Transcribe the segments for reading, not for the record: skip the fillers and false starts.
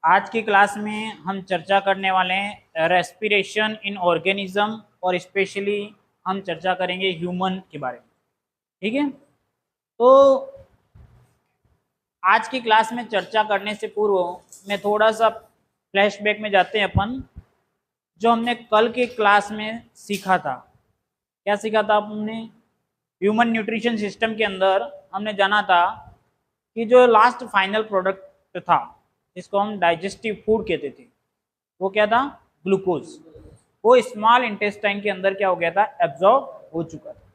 आज की क्लास में हम चर्चा करने वाले हैं रेस्पिरेशन इन ऑर्गेनिज्म और स्पेशली हम चर्चा करेंगे ह्यूमन के बारे में। ठीक है, तो आज की क्लास में चर्चा करने से पूर्व मैं थोड़ा सा फ्लैशबैक में जाते हैं अपन, जो हमने कल के क्लास में सीखा था। क्या सीखा था हमने? ह्यूमन न्यूट्रिशन सिस्टम के अंदर हमने जाना था कि जो लास्ट फाइनल प्रोडक्ट था जिसको हम डाइजेस्टिव फूड कहते थे, वो क्या था? ग्लूकोज। वो स्मॉल इंटेस्टाइन के अंदर क्या हो गया था? एब्जॉर्ब हो चुका था।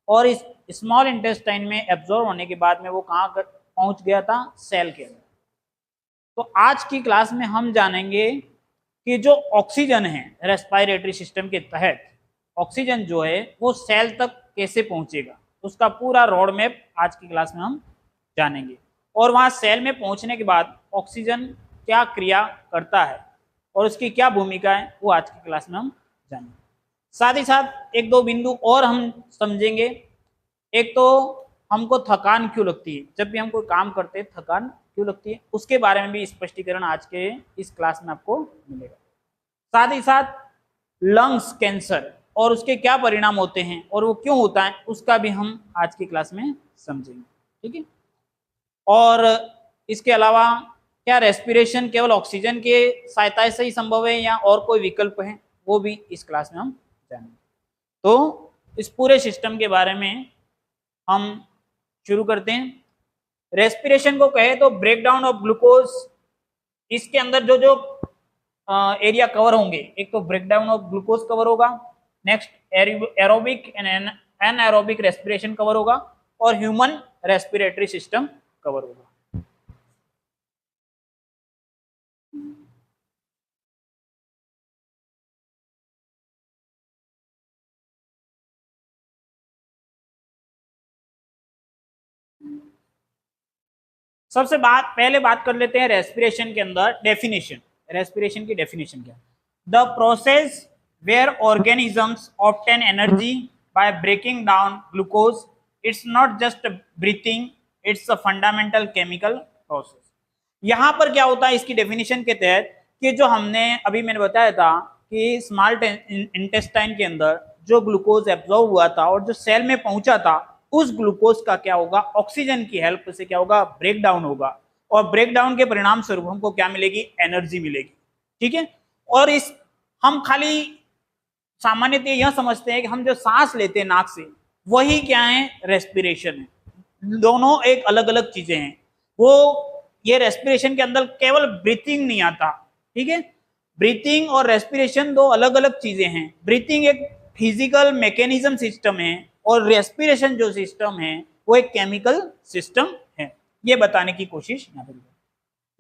और इस स्मॉल इंटेस्टाइन में एब्जॉर्ब होने के बाद में वो कहाँ पहुंच गया था? सेल के अंदर। तो आज की क्लास में हम जानेंगे कि जो ऑक्सीजन है रेस्पिरेटरी सिस्टम के तहत, ऑक्सीजन जो है वो सेल तक कैसे पहुंचेगा, उसका पूरा रोड मैप आज की क्लास में हम जानेंगे। और वहां सेल में पहुंचने के बाद ऑक्सीजन क्या क्रिया करता है और उसकी क्या भूमिका है, वो आज की क्लास में हम जानेंगे। साथ ही साथ एक दो बिंदु और हम समझेंगे। एक तो हमको थकान क्यों लगती है, जब भी हम कोई काम करते हैं थकान क्यों लगती है, उसके बारे में भी स्पष्टीकरण आज के इस क्लास में आपको मिलेगा। साथ ही साथ लंग्स कैंसर और उसके क्या परिणाम होते हैं और वो क्यों होता है, उसका भी हम आज की क्लास में समझेंगे। ठीक है, और इसके अलावा क्या रेस्पिरेशन केवल ऑक्सीजन के सहायता से ही संभव है या और कोई विकल्प है, वो भी इस क्लास में हम जानेंगे। तो इस पूरे सिस्टम के बारे में हम शुरू करते हैं। रेस्पिरेशन को कहे तो ब्रेकडाउन ऑफ ग्लूकोज, इसके अंदर जो जो एरिया कवर होंगे, एक तो ब्रेकडाउन ऑफ ग्लूकोज कवर होगा, next aerobic and anaerobic respiration cover होगा और ह्यूमन रेस्पिरेटरी सिस्टम कवर होगा। सबसे पहले बात कर लेते हैं रेस्पिरेशन के अंदर डेफिनेशन। रेस्पिरेशन की डेफिनेशन क्या है? The process where organisms obtain energy by breaking down glucose. It's not just breathing, it's a fundamental chemical process. यहां पर क्या होता है इसकी डेफिनेशन के तहत कि जो हमने अभी मैंने बताया था कि स्मॉल इंटेस्टाइन के अंदर जो ग्लूकोज एब्जॉर्ब हुआ था और जो सेल में पहुंचा था, उस ग्लूकोज का क्या होगा? ऑक्सीजन की हेल्प से क्या होगा? ब्रेक डाउन होगा और ब्रेक डाउन के परिणाम स्वरूप हमको क्या मिलेगी? एनर्जी मिलेगी। ठीक है, और इस हम खाली सामान्यतः यह समझते हैं कि हम जो सांस लेते हैं नाक से, वही क्या है? रेस्पिरेशन है। दोनों एक अलग अलग चीजें हैं। वो ये रेस्पिरेशन के अंदर केवल ब्रीथिंग नहीं आता। ठीक है, ब्रीथिंग और रेस्पिरेशन दो अलग अलग चीजें हैं। ब्रीथिंग एक फिजिकल मैकेनिज्म सिस्टम है और रेस्पिरेशन जो सिस्टम है वो एक केमिकल सिस्टम है। ये बताने की कोशिश यहाँ पर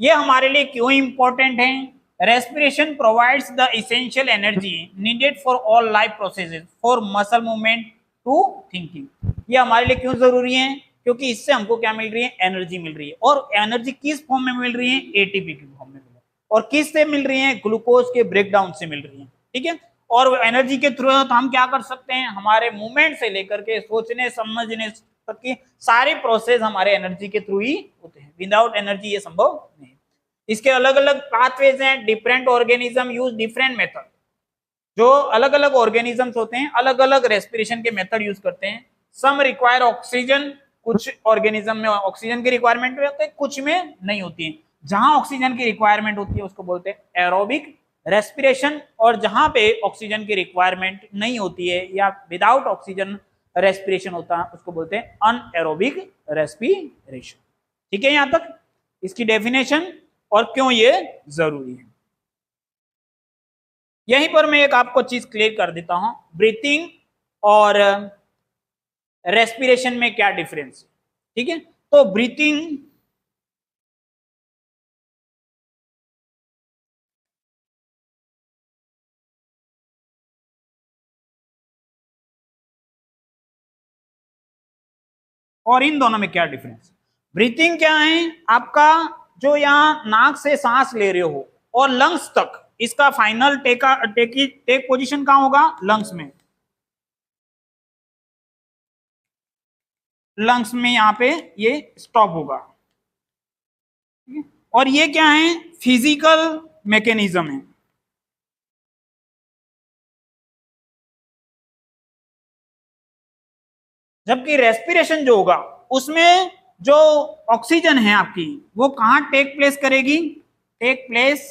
ये हमारे लिए क्यों इंपॉर्टेंट है। Respiration provides the essential energy needed for all life processes, for muscle movement to thinking. ये हमारे लिए क्यों जरूरी है? क्योंकि इससे हमको क्या मिल रही है? एनर्जी मिल रही है। और एनर्जी किस फॉर्म में मिल रही है? एटीपी की फॉर्म में मिल रही है। और किस से मिल रही है? ग्लूकोज के ब्रेकडाउन से मिल रही है। ठीक है, और एनर्जी के थ्रू हम क्या कर सकते हैं? हमारे मूवमेंट से लेकर के सोचने समझने तक की सारी प्रोसेस हमारे एनर्जी के थ्रू ही होते हैं। विदाउट एनर्जी ये संभव नहीं। इसके अलग अलग पाथवेज हैं। Different organism use different method. जो अलग अलग ऑर्गेनिजम्स होते हैं अलग अलग रेस्पिरेशन के मेथड यूज करते हैं। सम रिक्वायर ऑक्सीजन, कुछ ऑर्गेनिज्म में ऑक्सीजन की रिक्वायरमेंट होती है, कुछ में नहीं होती है। जहां ऑक्सीजन की रिक्वायरमेंट होती है उसको बोलते हैं एरोबिक रेस्पिरेशन, और जहां पे ऑक्सीजन की रिक्वायरमेंट नहीं होती है या विदाउट ऑक्सीजन रेस्पिरेशन होता है उसको बोलते हैं अनएरोबिक रेस्पिरेशन। ठीक है, यहां तक इसकी डेफिनेशन और क्यों ये जरूरी है। यहीं पर मैं एक आपको चीज क्लियर कर देता हूं, ब्रीथिंग और रेस्पिरेशन में क्या डिफरेंस है। ठीक है, तो ब्रीथिंग और इन दोनों में क्या डिफरेंस? ब्रीथिंग क्या है? आपका जो यहां नाक से सांस ले रहे हो और लंग्स तक, इसका फाइनल टेक पोजीशन कहां होगा? लंग्स में। लंग्स में यहां पे ये स्टॉप होगा। और ये क्या है, फिजिकल मैकेनिज्म है। जबकि रेस्पिरेशन जो होगा उसमें जो ऑक्सीजन है आपकी वो कहां टेक प्लेस करेगी, take place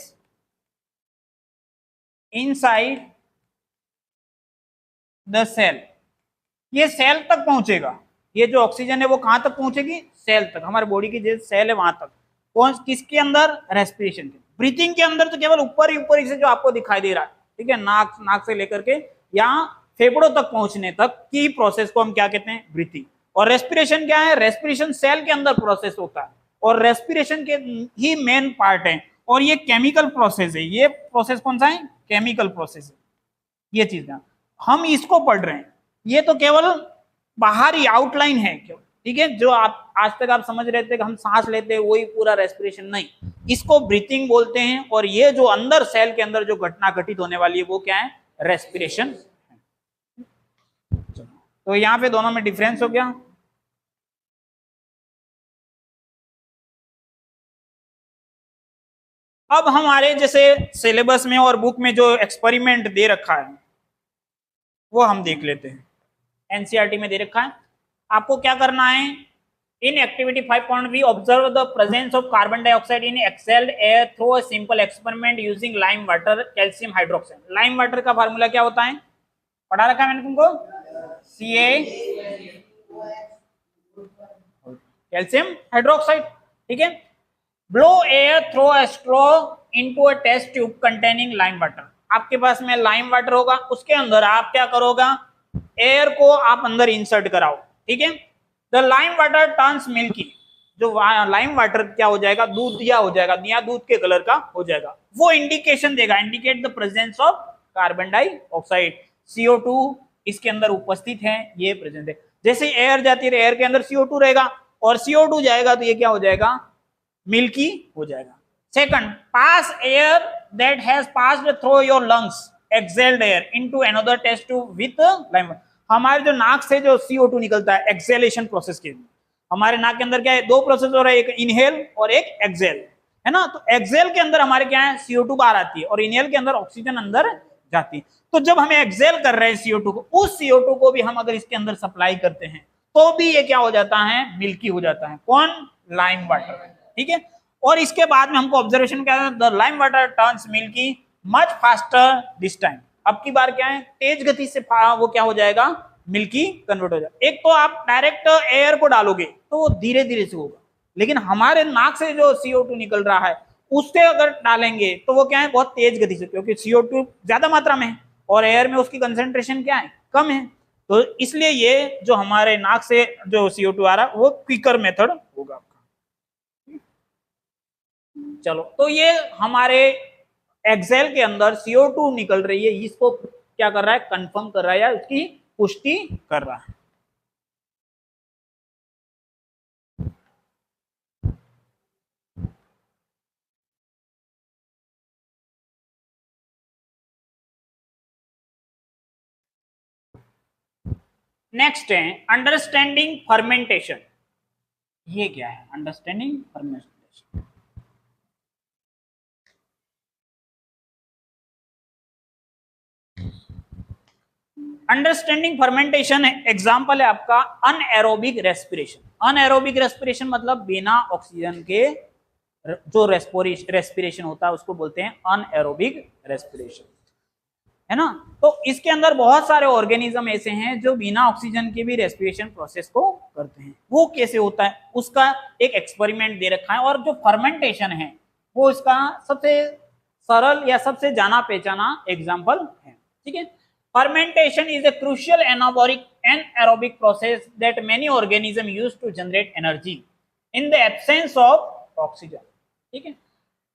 inside the cell. ये सेल तक पहुंचेगा, ये जो ऑक्सीजन है वो कहां तक पहुंचेगी, सेल तक, हमारे बॉडी की जो सेल है वहां तक। कौन किसके अंदर, रेस्पिरेशन के। ब्रीथिंग के अंदर तो केवल ऊपर ही से जो आपको दिखाई दे रहा है, ठीक है, नाक नाक से लेकर के यहाँ फेफड़ों तक पहुंचने तक की प्रोसेस को हम क्या कहते हैं, ब्रीथिंग। और रेस्पिरेशन क्या है, रेस्पिरेशन सेल के अंदर प्रोसेस होता है और रेस्पिरेशन के ही मेन पार्ट है। और ये केमिकल प्रोसेस है, ये प्रोसेस कौन सा है, केमिकल प्रोसेस है। ये चीज हम इसको पढ़ रहे हैं, ये तो केवल बाहरी आउटलाइन है केवल, ठीक है, जो आप आज तक आप समझ रहे थे कि हम सांस लेते हैं वही पूरा रेस्पिरेशन, नहीं, इसको ब्रीथिंग बोलते हैं। और ये जो अंदर सेल के अंदर जो घटना घटित होने वाली है वो क्या है, रेस्पिरेशन। तो यहां पे दोनों में डिफरेंस हो गया। अब हमारे जैसे सिलेबस में और बुक में जो एक्सपेरिमेंट दे रखा है वो हम देख लेते हैं। एनसीईआरटी में दे रखा है, आपको क्या करना है, in activity 5.3 observe the presence of carbon dioxide in excelled air through a simple experiment using lime water calcium hydroxide. Lime water का फार्मूला क्या होता है, पढ़ा रखा है मैंने तुमको, Ca कैल्शियम हाइड्रोक्साइड, ठीक है। Blow air through a straw into a test tube containing lime water. आपके पास में लाइम वाटर होगा, उसके अंदर आप क्या करोगा, एयर को आप अंदर इंसर्ट कराओ, ठीक है। The lime water turns milky, जो लाइम वाटर क्या हो जाएगा, दूध दिया हो जाएगा, दिया दूध के कलर का हो जाएगा। वो इंडिकेशन देगा, indicate the presence of carbon dioxide, CO2 इसके अंदर उपस्थित है, ये प्रेजेंट है। जैसे एयर जाती है, एयर के अंदर CO2 रहेगा और CO2 जाएगा तो ये क्या हो जाएगा, मिल्की हो जाएगा। Second, pass air that has passed through your lungs exhaled air into another test tube with lime. हमारे जो नाक से जो CO2 निकलता है एक्सेलेशन प्रोसेस के, हमारे नाक के अंदर क्या है, दो प्रोसेस हो रहा है, एक इनहेल और एक एक्सेल, है ना। तो एक्सेल के अंदर हमारे क्या है, CO2 बाहर आती है और इनहेल के अंदर ऑक्सीजन अंदर जाती है। तो जब हमें एक्सेल कर रहे हैं CO2 को, उस CO2 को भी हम अगर इसके अंदर सप्लाई करते हैं तो भी ये क्या हो जाता है, मिल्की हो जाता है। कौन, लाइम वाटर, ठीक है। और इसके बाद में हमको ऑब्जर्वेशन क्या है, the lime water turns milky much faster this time. अब की बार क्या है, तेज गति से वो क्या हो जाएगा, मिल्की कन्वर्ट हो जाएगा। एक तो आप डायरेक्ट एयर को डालोगे तो वो धीरे धीरे से होगा, लेकिन हमारे नाक से जो CO2 निकल रहा है उससे अगर डालेंगे तो वो क्या है, बहुत तेज गति से, क्योंकि CO2 ज्यादा मात्रा में है और एयर में उसकी कंसेंट्रेशन क्या है, कम है। तो इसलिए ये जो हमारे नाक से जो CO2 आ रहा है वो क्विकर मेथड होगा आपका। चलो, तो ये हमारे एक्सेल के अंदर CO2 निकल रही है, इसको क्या कर रहा है, कंफर्म कर रहा है या उसकी पुष्टि कर रहा है। नेक्स्ट है अंडरस्टैंडिंग फर्मेंटेशन। ये क्या है, understanding fermentation. Understanding fermentation example है आपका अनएरोबिक रेस्पिरेशन। अनएरोबिक रेस्पिरेशन मतलब बिना ऑक्सीजन के जो रेस्पिरेशन होता है उसको बोलते हैं अनएरोबिक रेस्पिरेशन, है ना। तो इसके अंदर बहुत सारे ऑर्गेनिज्म ऐसे हैं जो बिना ऑक्सीजन के भी रेस्पिरेशन प्रोसेस को करते हैं। वो कैसे होता है उसका एक एक्सपेरिमेंट दे रखा है, और जो फर्मेंटेशन है वो इसका सबसे सरल या सबसे जाना पहचाना एग्जाम्पल है, ठीक है। Fermentation is a crucial anaerobic process that many organisms use to generate energy in the absence of oxygen, ठीक है।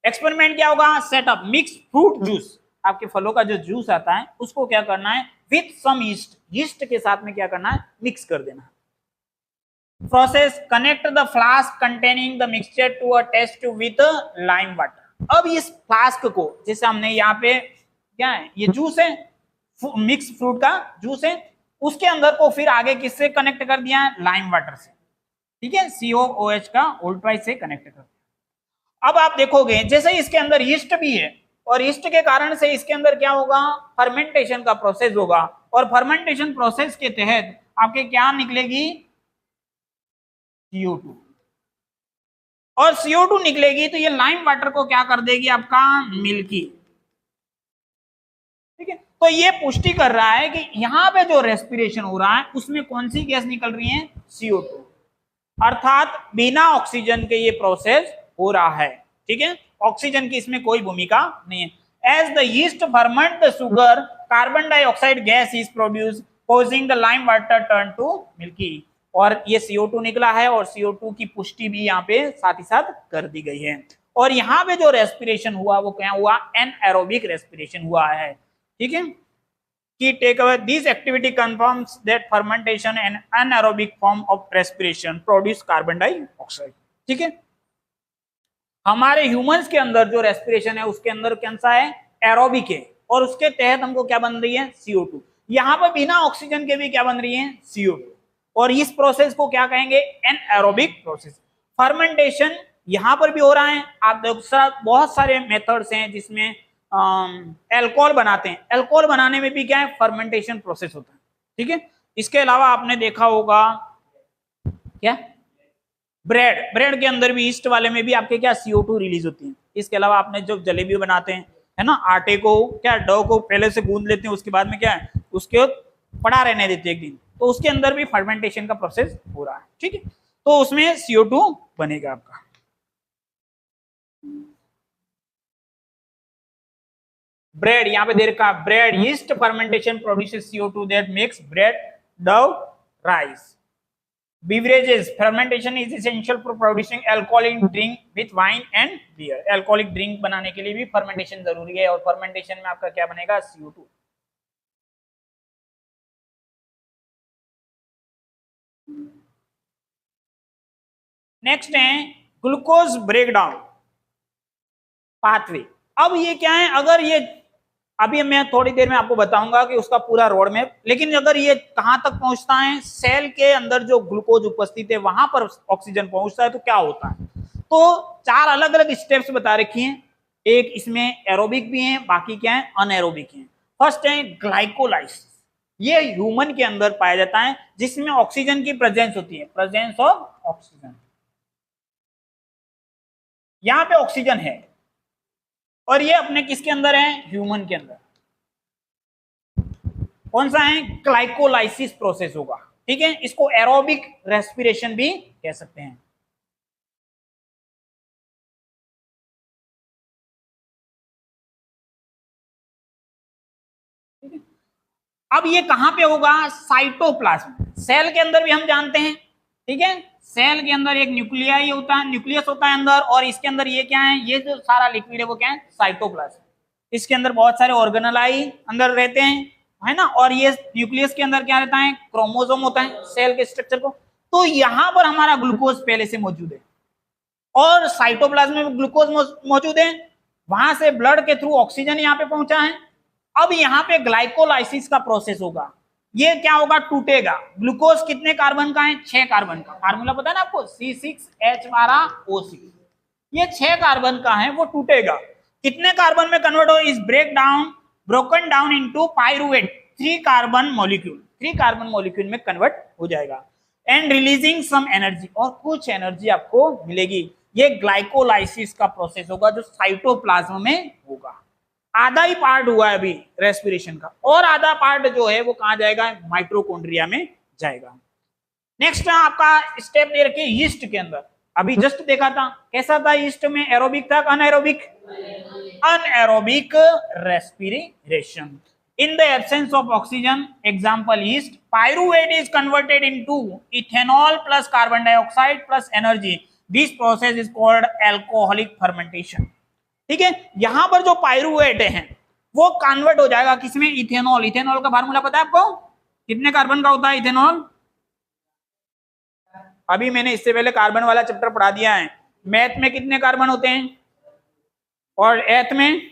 एक्सपेरिमेंट क्या होगा, सेटअप मिक्स फ्रूट जूस, आपके फलों का जो जूस आता है उसको क्या करना है, विथ सम यीस्ट, यीस्ट के साथ में क्या करना है, मिक्स कर देना है। Process, connect the flask containing the mixture to a test tube with lime water. अब इस फ्लास्क को, जैसे हमने यहाँ पे क्या है, ये जूस है, मिक्स फ्रूट का जूस है, उसके अंदर को फिर आगे किससे कनेक्ट कर दिया है, लाइम वाटर से, ठीक है, COOH का ओल्ट्राइज से कनेक्ट कर दिया। अब आप देखोगे जैसे इसके अंदर यीस्ट भी है और यीस्ट के कारण से इसके अंदर क्या होगा, फर्मेंटेशन का प्रोसेस होगा और फर्मेंटेशन प्रोसेस के तहत आपके क्या निकलेगी, CO2। और CO2 निकलेगी तो ये लाइम वाटर को क्या कर देगी, आपका मिल्की। ठीक है, तो ये पुष्टि कर रहा है कि यहाँ पे जो रेस्पिरेशन हो रहा है उसमें कौन सी गैस निकल रही है, CO2, अर्थात बिना ऑक्सीजन के ये प्रोसेस हो रहा है। ठीक है, ऑक्सीजन की इसमें कोई भूमिका नहीं है। As the yeast ferment the sugar, carbon dioxide gas is produce causing the lime water turn to milky. और ये CO2 निकला है और CO2 की पुष्टि भी यहाँ पे साथ ही साथ कर दी गई है। और यहाँ पे जो रेस्पिरेशन हुआ वो क्या हुआ, एनएरोबिक रेस्पिरेशन हुआ है। ठीक है, key takeaway, this activity confirms that fermentation and anaerobic form of respiration produce carbon dioxide। ठीक है, हमारे ह्यूमंस के अंदर जो रेस्पिरेशन है उसके अंदर कौन सा है, एरोबिक है और उसके तहत हमको क्या बन रही है, CO2। यहाँ पर बिना ऑक्सीजन के भी क्या बन रही है, CO2। और इस प्रोसेस को क्या कहेंगे, एनएरोबिक प्रोसेस। फर्मेंटेशन यहाँ पर भी हो रहा है। आप देखो बहुत सारे मेथड्स हैं जिसमें अल्कोहल बनाते हैं, अल्कोहल बनाने में भी क्या है, फर्मेंटेशन प्रोसेस होता है। ठीक है, इसके अलावा आपने देखा होगा क्या, ब्रेड के अंदर भी, ईस्ट वाले में भी आपके क्या CO2 रिलीज होती है। इसके अलावा आपने जो जलेबी बनाते हैं है ना, आटे को क्या, डो को पहले से गूंद लेते हैं, उसके बाद में क्या है, उसके पड़ा रहने देते हैं एक दिन, तो उसके अंदर भी फर्मेंटेशन का प्रोसेस हो रहा है। ठीक है, तो उसमें CO2 बनेगा आपका। ब्रेड, यहाँ पे दे रखा bread, yeast fermentation produces CO2 that makes bread, Dove, rice. Beverages, fermentation is essential for producing alcoholic drink with wine and beer। alcoholic drink बनाने के लिए भी फर्मेंटेशन जरूरी है और फर्मेंटेशन में आपका क्या बनेगा, CO2। नेक्स्ट है ग्लूकोज ब्रेकडाउन पाथवे। अब ये क्या है, अगर ये अभी मैं थोड़ी देर में आपको बताऊंगा कि उसका पूरा रोड मैप, लेकिन अगर ये कहां तक पहुंचता है, सेल के अंदर जो ग्लूकोज उपस्थित है वहां पर ऑक्सीजन पहुंचता है तो क्या होता है। तो 4 अलग अलग स्टेप्स बता रखी हैं, एक इसमें एरोबिक भी है, बाकी क्या है, अनएरोबिक है। फर्स्ट है ग्लाइकोलाइसिस, ये ह्यूमन के अंदर पाया जाता है जिसमें ऑक्सीजन की प्रेजेंस होती है, प्रेजेंस ऑफ ऑक्सीजन। यहां पे ऑक्सीजन है और ये अपने किसके अंदर है, ह्यूमन के अंदर। कौन सा है, ग्लाइकोलाइसिस प्रोसेस होगा। ठीक है, इसको एरोबिक रेस्पिरेशन भी कह सकते हैं। अब ये कहां पे होगा, साइटोप्लाज्म, सेल के अंदर भी हम जानते हैं। ठीक है, सेल के अंदर एक न्यूक्लियाई होता है, न्यूक्लियस होता है अंदर, और इसके अंदर ये क्या है, ये जो सारा लिक्विड है वो क्या है, साइटोप्लाज्म। इसके अंदर बहुत सारे ऑर्गेनेलाई अंदर रहते हैं, है ना, और ये न्यूक्लियस के अंदर क्या रहता है, क्रोमोसोम होता है सेल के स्ट्रक्चर को। तो यहां पर हमारा ग्लूकोज पहले से मौजूद है और साइटोप्लाज्म में ग्लूकोज मौजूद है, वहां से ब्लड के थ्रू ऑक्सीजन यहाँ पे पहुंचा है। अब यहाँ पे ग्लाइकोलाइसिस का प्रोसेस होगा, ये क्या होगा, टूटेगा। ग्लूकोज कितने कार्बन का है, 6 कार्बन का, फार्मूला पता है ना आपको, C6H12O6। ये 6 कार्बन का है, वो टूटेगा, कितने कार्बन में कन्वर्ट हो, is broken down into pyruvate, 3 carbon molecule, 3 carbon molecule में कन्वर्ट हो जाएगा, एंड रिलीजिंग सम एनर्जी, और कुछ एनर्जी आपको मिलेगी। ये ग्लाइकोलाइसिस का प्रोसेस होगा जो साइटोप्लाज्म में होगा। आधा ही पार्ट हुआ है अभी रेस्पिरेशन का, और आधा पार्ट जो है वो कहां जाएगा, माइटोकॉन्ड्रिया में जाएगा। नेक्स्ट आपका स्टेप दे रखे यीस्ट के अंदर, अभी जस्ट देखा था कैसा था, यीस्ट में एरोबिक था, anaerobic, anaerobic respiration. In the absence of oxygen, example yeast, pyruvate is converted into ethanol plus carbon dioxide plus energy. This process is called alcoholic fermentation. ठीक है, यहां पर जो पायरुवेट है वो कन्वर्ट हो जाएगा किसमें, इथेनॉल। इथेनॉल का फार्मूला पता है आपको, कितने कार्बन का होता है इथेनॉल, अभी मैंने इससे पहले कार्बन वाला चैप्टर पढ़ा दिया है। मैथ में कितने कार्बन होते हैं और एथ में,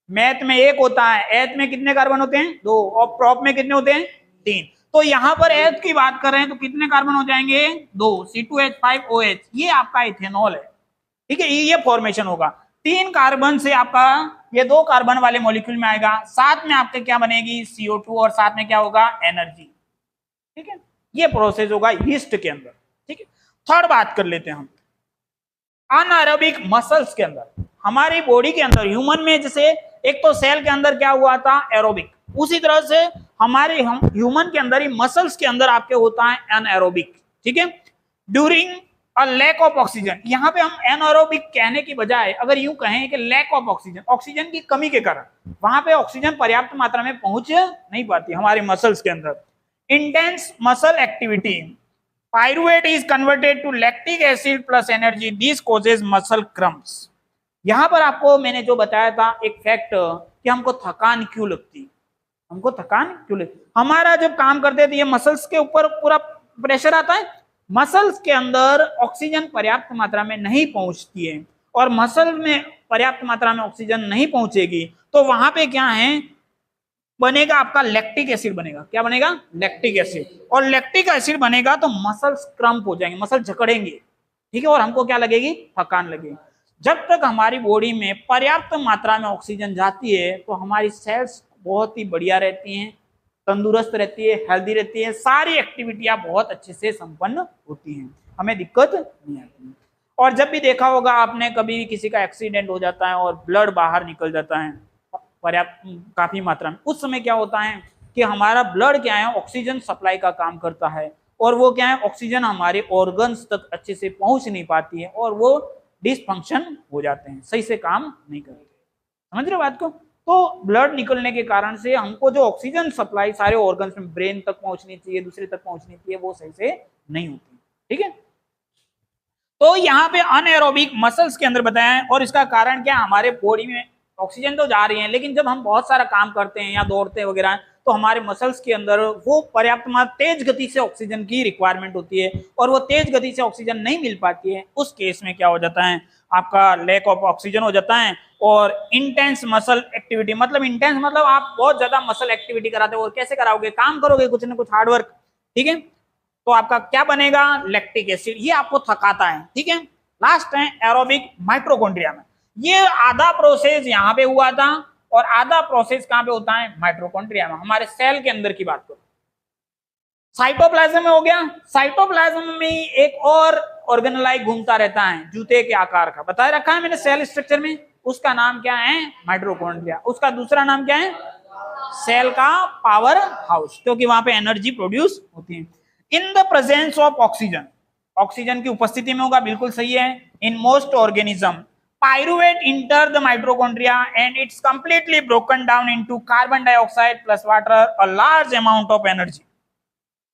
मैथ में 1 होता है, एथ में कितने कार्बन होते हैं, 2, और प्रॉप में कितने होते हैं, 3। तो यहाँ पर एच की बात कर रहे हैं तो कितने कार्बन हो जाएंगे? 2, C2H5OH, ये आपका इथेनॉल है। ठीक है, ये फॉर्मेशन होगा। 3 कार्बन से आपका ये 2 कार्बन वाले मॉलिक्यूल में आएगा, साथ में आपके क्या बनेगी? CO2, और साथ में क्या होगा? एनर्जी। ठीक है, ये प्रोसेस होगा यीस्ट के अंदर। ठीक है, थर्ड बात कर लेते हैं हम अनएरोबिक मसल्स के अंदर। हमारी बॉडी के अंदर ह्यूमन में जैसे एक तो सेल के अंदर क्या हुआ था? एरोबिक, उसी तरह से हमारे ह्यूमन के अंदर ही मसल्स के अंदर आपके होता है अनएरोबिक। ठीक है, during a lack of oxygen. यहाँ पे हम एनएरोबिक कहने की बजाय अगर यूं कहें कि लैक ऑफ ऑक्सीजन, ऑक्सीजन की कमी के कारण वहां पे ऑक्सीजन पर्याप्त मात्रा में पहुंच नहीं पाती हमारे मसल्स के अंदर। Intense muscle activity, pyruvate is converted to lactic acid plus energy, this causes muscle cramps. यहां पर आपको मैंने जो बताया था एक फैक्ट कि हमको थकान क्यों लगती, हमको थकान क्यों लगती, हमारा जब काम करते थे ये मसल्स के ऊपर पूरा प्रेशर आता है, मसल्स के अंदर ऑक्सीजन पर्याप्त मात्रा में नहीं पहुंचती है, और मसल में पर्याप्त मात्रा में ऑक्सीजन नहीं पहुंचेगी तो वहां पे क्या है बनेगा? आपका लैक्टिक एसिड बनेगा। क्या बनेगा? Lactic acid. और लैक्टिक एसिड बनेगा तो मसल्स क्रम्प हो जाएंगे, मसल जकड़ेंगे। ठीक है, और हमको क्या लगेगी? थकान लगेगी। जब तक हमारी बॉडी में पर्याप्त मात्रा में ऑक्सीजन जाती है तो हमारी सेल्स बहुत ही बढ़िया रहती हैं, तंदुरुस्त रहती है, हेल्दी रहती है, सारी एक्टिविटियां बहुत अच्छे से संपन्न होती हैं, हमें दिक्कत नहीं आती। और जब भी देखा होगा आपने कभी किसी का एक्सीडेंट हो जाता है और ब्लड बाहर निकल जाता है पर्याप्त काफी मात्रा में, उस समय क्या होता है कि हमारा ब्लड क्या है? ऑक्सीजन सप्लाई का काम करता है, और वो क्या है? ऑक्सीजन हमारे ऑर्गन्स तक अच्छे से पहुंच नहीं पाती है और वो डिसफंक्शन हो जाते हैं, सही से काम नहीं करते। समझ रहे बात को? तो ब्लड निकलने के कारण से हमको जो ऑक्सीजन सप्लाई सारे ऑर्गन्स में, ब्रेन तक पहुंचनी चाहिए, दूसरे तक पहुंचनी चाहिए, वो सही से नहीं होती। ठीक है, तो यहाँ पे अनएरोबिक मसल्स के अंदर बताया है, और इसका कारण क्या? हमारे बॉडी में ऑक्सीजन तो जा रही है, लेकिन जब हम बहुत सारा काम करते हैं या दौड़ते हैं वगैरह तो हमारे मसल्स के अंदर वो पर्याप्त मात्रा तेज गति से ऑक्सीजन की रिक्वायरमेंट होती है, और वो तेज गति से ऑक्सीजन नहीं मिल पाती है। उस केस में क्या हो जाता है? आपका लैक ऑफ ऑक्सीजन हो जाता है, और इंटेंस मसल एक्टिविटी, मतलब इंटेंस मतलब आप बहुत ज्यादा मसल एक्टिविटी कराते हो, और कैसे कराओगे? काम करोगे कुछ ना कुछ हार्डवर्क। ठीक है, तो आपका क्या बनेगा? लैक्टिक एसिड, ये आपको थकाता है। ठीक है, लास्ट है एरोबिक माइटोकॉन्ड्रिया में। ये आधा प्रोसेस यहाँ पे हुआ था और आधा प्रोसेस कहाँ पे होता है? माइटोकॉन्ड्रिया में, हमारे सेल के अंदर की बात करो। साइटोप्लाज्म में हो गया, साइटोप्लाज्म में एक और ऑर्गेनेलाई घूमता रहता है जूते के आकार का, बताया रखा है मैंने सेल स्ट्रक्चर में, उसका नाम क्या है? माइटोकॉन्ड्रिया। उसका दूसरा नाम क्या है? सेल का पावर हाउस, क्योंकि वहां पे एनर्जी प्रोड्यूस होती है। In the presence of oxygen, oxygen की उपस्थिति में होगा, बिल्कुल सही है। In most organism pyruvate enter the mitochondria and it's completely broken down into carbon dioxide plus water, a large amount of energy.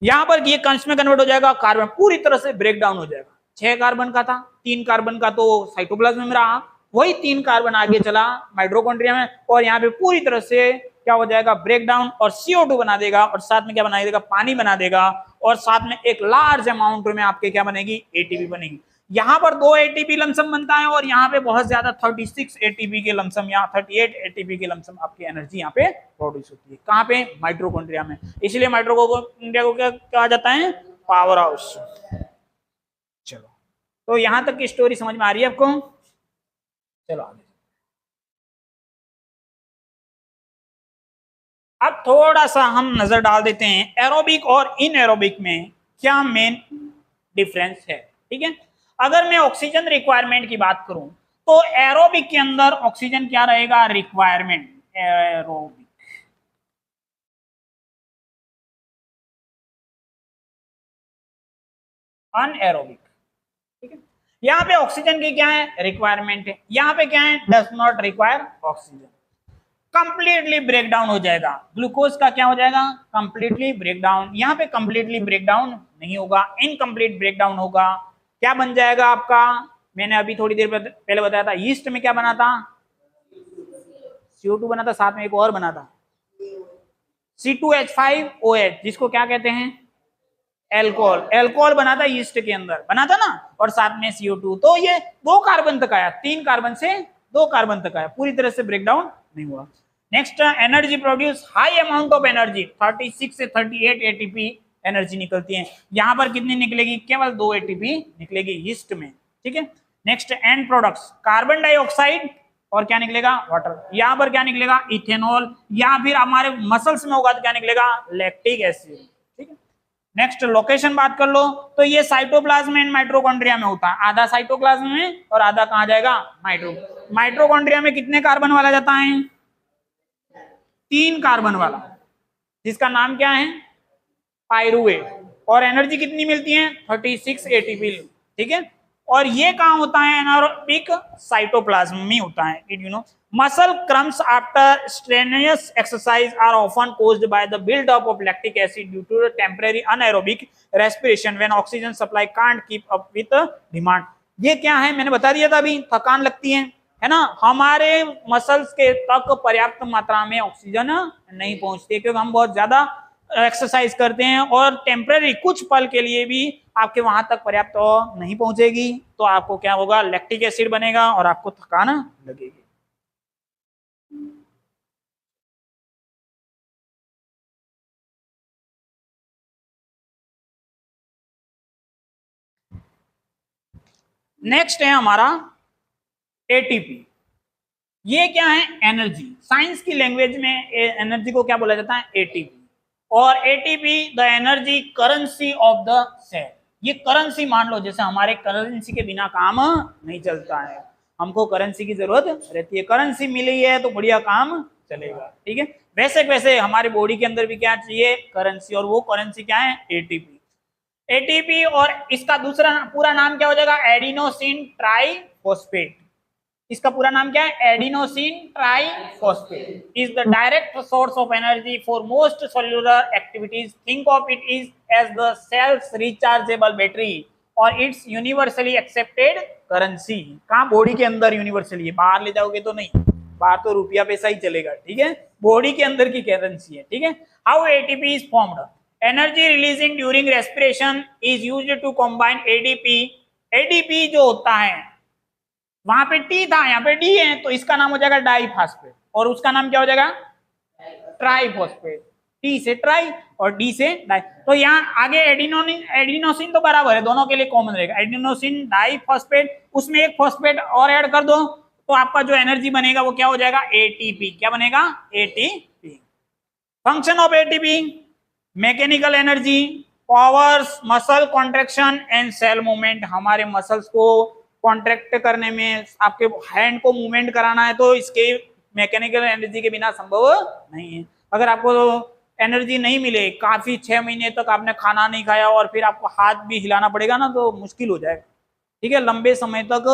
यहां पर ये कंस में कन्वर्ट हो जाएगा, कार्बन पूरी तरह से ब्रेक डाउन हो जाएगा। 6 कार्बन का था, 3 कार्बन का तो साइटोप्लाज्म में रहा, वही 3 कार्बन आगे चला माइटोकॉन्ड्रिया में, और यहाँ पे पूरी तरह से क्या हो जाएगा? ब्रेक डाउन, और CO2 बना देगा, और साथ में क्या बना देगा? पानी बना देगा, और साथ में एक लार्ज अमाउंट में आपके क्या बनेगी? ATP बनेगी। यहाँ पर 2 ATP लमसम बनता है, और यहाँ पे बहुत ज्यादा 36 ATP के लमसम, यहाँ 38 ATP के लमसम आपकी एनर्जी यहाँ पे प्रोड्यूस होती है। कहाँ पे? माइटोकॉन्ड्रिया में। इसलिए माइटोकॉन्ड्रिया को क्या कहा जाता है? Power house. चलो, तो यहाँ तक की स्टोरी समझ में आ रही है आपको? चलो आगे। अब थोड़ा सा हम नजर डाल देते हैं एरोबिक और इनएरोबिक में क्या मेन डिफरेंस है। ठीक है, अगर मैं ऑक्सीजन रिक्वायरमेंट की बात करूं तो एरोबिक के अंदर ऑक्सीजन क्या रहेगा? Requirement aerobic. अनएरोबिक, ठीक है, यहाँ पे ऑक्सीजन की क्या है? रिक्वायरमेंट है। यहाँ पे क्या है? Does not require oxygen. Completely break down हो जाएगा, ग्लूकोज का क्या हो जाएगा? Completely break down. यहाँ पे कंप्लीटली ब्रेक डाउन नहीं होगा, इनकम्प्लीट ब्रेक डाउन होगा। क्या बन जाएगा आपका? मैंने अभी थोड़ी देर पहले बताया था, यीस्ट में क्या बना था? CO2 बना था, साथ में एक और बना था C2H5OH, जिसको क्या कहते हैं? एल्कोहल। एल्कोहल बना था यीस्ट के अंदर, बना था ना, और साथ में CO2। तो ये 2 कार्बन तक आया, 3 कार्बन से 2 कार्बन तक आया, पूरी तरह से ब्रेक डाउन नहीं हुआ। Next energy produce high amount of energy, 36 से 38 एटीपी एनर्जी निकलती है। यहां पर कितनी निकलेगी, केवल 2 एटीपी निकलेगी ईस्ट में, ठीक है। Next and products carbon dioxide और क्या निकलेगा, वाटर। यहां पर क्या निकलेगा, इथेनॉल, या फिर हमारे मसल्स में होगा तो क्या निकलेगा, लैक्टिक एसिड, ठीक है। नेक्स्ट लोकेशन बात कर लो तो ये साइटोप्लाज्म एंड माइटोकॉन्ड्रिया में होता है, आधा साइटोप्लाज्म में और आधा कहां जाएगा, माइटोकॉन्ड्रिया में कितने कार्बन वाला जाता है, 3 कार्बन वाला, जिसका नाम क्या है, पायरुवेट, और एनर्जी कितनी मिलती है, 36 एटीपी, ठीक है। और ये कहां होता है, एनारोबिक साइटोप्लाज्म में होता है। It muscle cramps after strenuous exercise are often caused by the buildup of lactic acid due to temporary anaerobic respiration when oxygen supply can't keep up with demand. ये क्या है, मैंने बता दिया था अभी, थकान लगती है ना, हमारे मसल्स के तक पर्याप्त मात्रा में ऑक्सीजन नहीं पहुंचती क्योंकि हम बहुत ज्यादा एक्सरसाइज करते हैं, और टेम्पररी कुछ पल के लिए भी आपके वहां तक पर्याप्त नहीं पहुंचेगी तो आपको क्या होगा, लैक्टिक एसिड बनेगा और आपको थकान लगेगी। नेक्स्ट है हमारा एटीपी। ये क्या है, एनर्जी। साइंस की लैंग्वेज में एनर्जी को क्या बोला जाता है, एटीपी। और ATP the energy currency of the cell. ये करेंसी मान लो, जैसे हमारे करेंसी के बिना काम नहीं चलता है, हमको करेंसी की जरूरत रहती है, करेंसी मिली है तो बढ़िया काम चलेगा, ठीक है। वैसे वैसे हमारे बॉडी के अंदर भी क्या चाहिए, करेंसी, और वो करेंसी क्या है, एटीपी। एटीपी और इसका दूसरा पूरा नाम क्या हो जाएगा, एडिनोसिन ट्राइफॉस्फेट। इसका पूरा नाम क्या है, adenosine triphosphate is the direct source of energy for most cellular activities. Think of it is as the cell's rechargeable battery और इट्स यूनिवर्सली एक्सेप्टेड करेंसी। कहां, बॉडी के अंदर यूनिवर्सली है, बाहर ले जाओगे तो नहीं, बाहर तो रुपया पैसा ही चलेगा, ठीक है, बॉडी के अंदर की करेंसी है, ठीक है। How ATP is formed, energy releasing during respiration is used to combine ADP. ADP जो होता है, वहां पे टी था, यहाँ पे डी है, तो इसका नाम हो जाएगा डाइफॉस्फेट, और उसका नाम क्या हो जाएगा, ट्राइफॉस्फेट। टी से ट्राई और डी से डाई, तो यहाँ आगे एडिनोसिन तो बराबर है, दोनों के लिए कॉमन रहेगा, एडिनोसिन डाइफॉस्फेट, उसमें एक फॉस्फेट और ऐड कर दो तो आपका जो एनर्जी बनेगा वो क्या हो जाएगा, एटीपी। क्या बनेगा, ATP. Function of ATP, mechanical energy, powers muscle contraction and cell movement. हमारे मसल्स को कॉन्ट्रैक्ट करने में, आपके हैंड को मूवमेंट कराना है तो इसके मैकेनिकल एनर्जी के बिना संभव नहीं है। अगर आपको एनर्जी नहीं मिले, काफी 6 महीने तक आपने खाना नहीं खाया और फिर आपको हाथ भी हिलाना पड़ेगा ना, तो मुश्किल हो जाएगा, ठीक है। लंबे समय तक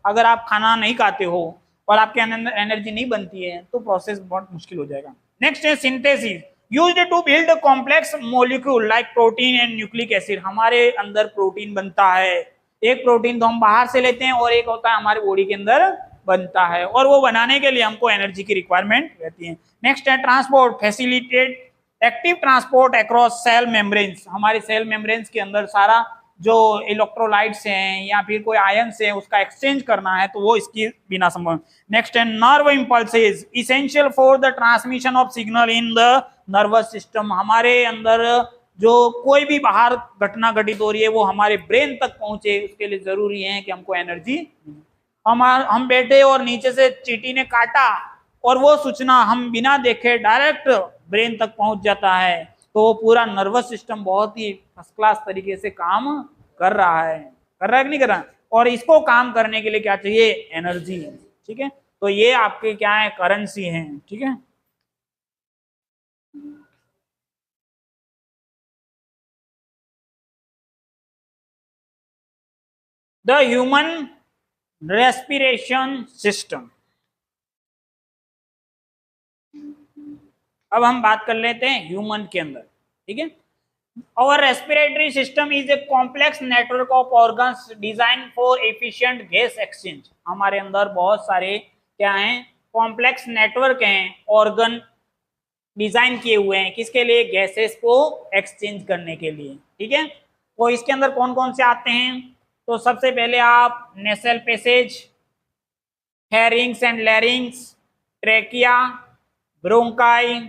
अगर आप खाना नहीं खाते हो और आपके अंदर एनर्जी नहीं बनती है तो प्रोसेस बहुत मुश्किल हो जाएगा। नेक्स्ट है synthesis, used to build complex molecule like protein and nucleic acid. हमारे अंदर प्रोटीन बनता है, एक प्रोटीन तो हम बाहर से लेते हैं और एक होता है हमारे बॉडी के अंदर बनता है, और वो बनाने के लिए हमको एनर्जी की रिक्वायरमेंट रहती है। नेक्स्ट है transport, facilitate active transport across cell membranes. हमारे सेल मेम्ब्रेन्स के अंदर सारा जो इलेक्ट्रोलाइट्स हैं या फिर कोई आयंस हैं उसका एक्सचेंज करना है तो वो इसकी बिना संभव। नेक्स्ट है nerve impulses, essential for the transmission of signal in the nervous system. हमारे अंदर जो कोई भी बाहर घटना घटित हो रही है वो हमारे ब्रेन तक पहुंचे, उसके लिए जरूरी है कि हमको एनर्जी। हम बैठे और नीचे से चींटी ने काटा और वो सूचना हम बिना देखे डायरेक्ट ब्रेन तक पहुंच जाता है, तो पूरा नर्वस सिस्टम बहुत ही फर्स्ट क्लास तरीके से काम कर रहा है, कि नहीं कर रहा। और इसको काम करने के लिए क्या चाहिए, एनर्जी, ठीक है। तो ये आपके क्या है, करेंसी है, ठीक है। The human respiration system. अब हम बात कर लेते हैं ह्यूमन के अंदर, ठीक है। Our respiratory system is a complex network of organs designed for efficient gas exchange. हमारे अंदर बहुत सारे क्या हैं, कॉम्प्लेक्स नेटवर्क हैं, ऑर्गन डिजाइन किए हुए हैं किसके लिए, गैसेस को एक्सचेंज करने के लिए, ठीक है। तो इसके अंदर कौन कौन से आते हैं, तो सबसे पहले आप nasal passage, pharynx and लैरिंग्स, trachea, bronchi,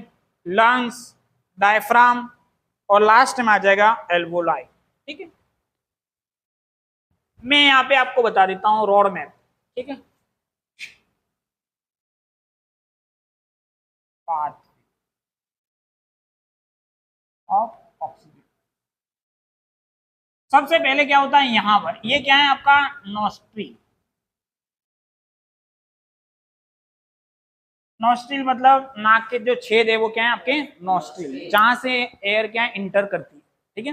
lungs, diaphragm और लास्ट में आ जाएगा एल्वोलाई। ठीक है, मैं यहाँ पे आपको बता देता हूँ रोड मैप। ठीक है, पाथ ऑफ ऑक्सीजन। सबसे पहले क्या होता है यहां पर, ये क्या है आपका नोस्ट्री। नोस्ट्रिल मतलब नाक के जो छेद है वो क्या है आपके नोस्ट्रिल, जहां से एयर क्या है इंटर करती है। ठीक है,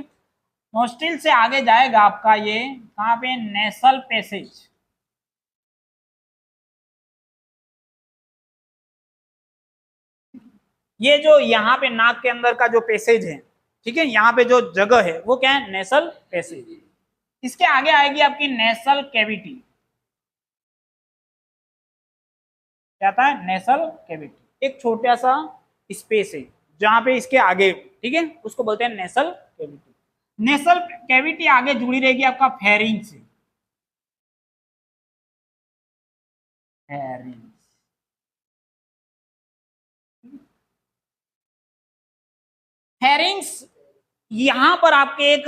नोस्ट्रिल से आगे जाएगा आपका ये कहां पे, नेसल पैसेज। ये जो यहाँ पे नाक के अंदर का जो पैसेज है, ठीक है, यहाँ पे जो जगह है वो क्या है नेसल पैसेज। इसके आगे आएगी आपकी नेसल कैविटी। क्या आता है नेसल कैविटी, एक छोटा सा स्पेस है जहां पे इसके आगे, ठीक है, उसको बोलते हैं नेसल कैविटी। नेसल कैविटी आगे जुड़ी रहेगी आपका फेरिंग से। फेरिंग, फेरिंग्स, यहां पर आपके एक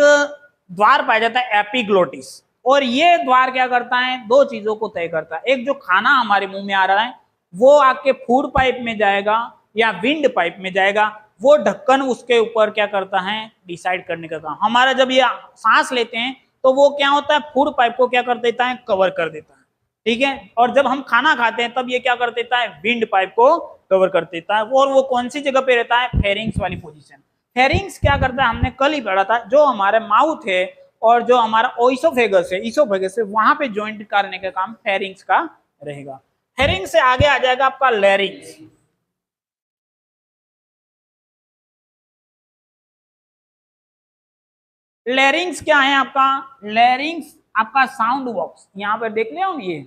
द्वार पाया जाता है एपिग्लोटिस, और ये द्वार क्या करता है, दो चीजों को तय करता है। एक जो खाना हमारे मुंह में आ रहा है वो आपके फूड पाइप में जाएगा या विंड पाइप में जाएगा, वो ढक्कन उसके ऊपर क्या करता है डिसाइड करने का काम। हमारा जब ये सांस लेते हैं तो वो क्या होता है फूड पाइप को क्या कर देता है कवर कर देता है। ठीक है, और जब हम खाना खाते हैं तब ये क्या कर देता है विंड पाइप को कवर कर देता है, और वो कौन सी जगह पे रहता है फेरिंग्स वाली पोजीशन। फेरिंग्स क्या करता है हमने कल ही पढ़ा था, जो हमारा माउथ है और जो हमारा ईसोफेगस है वहां पे ज्वाइंट करने का काम फेरिंग्स का रहेगा। फेरिंग्स से आगे आ जाएगा आपका लैरिंग्स। लैरिंग्स क्या है आपका, लैरिंग्स आपका साउंड बॉक्स, यहां पर देख लिया ये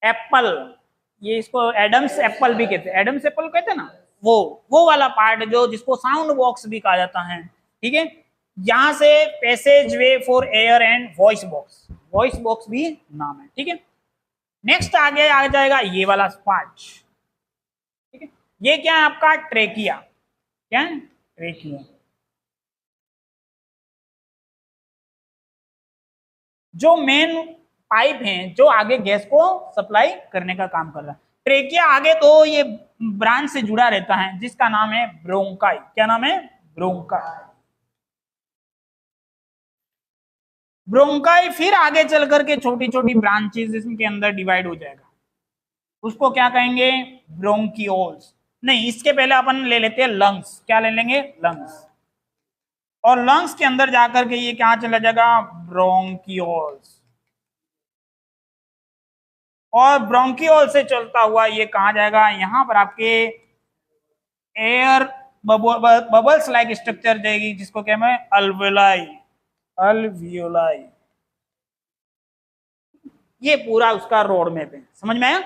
एप्पल, ये इसको एडम्स एप्पल भी कहते हैं, एडम्स एप्पल कहते हैं ना, वो वाला पार्ट जो जिसको साउंड बॉक्स भी कहा जाता है। ठीक है, यहां से passage way for air and voice box, voice box भी नाम है। ठीक है, नेक्स्ट आगे आ जाएगा ये वाला पार्ट। ठीक है, ये क्या है आपका ट्रेकिया। क्या है ट्रेकिया, जो मेन पाइप है जो आगे गैस को सप्लाई करने का काम कर रहा है। ट्रेकिया आगे तो ये ब्रांच से जुड़ा रहता है जिसका नाम है ब्रोंकाई। क्या नाम है, ब्रोंकाई। ब्रोंकाई फिर आगे चल करके छोटी छोटी ब्रांचेस इसके अंदर डिवाइड हो जाएगा, उसको क्या कहेंगे ब्रोंकियोल्स। नहीं, इसके पहले अपन ले लेते हैं लंग्स। क्या ले लेंगे लंग्स, और लंग्स के अंदर जाकर के ये क्या चला जाएगा ब्रोंकियोल्स, और ब्रोंकियोल से चलता हुआ ये कहा जाएगा यहां पर आपके एयर बबल्स लाइक स्ट्रक्चर देगी जिसको कहते हैं अल्वेलाई, अल्वियोलाई। ये पूरा उसका रोड मैप है, समझ में आया।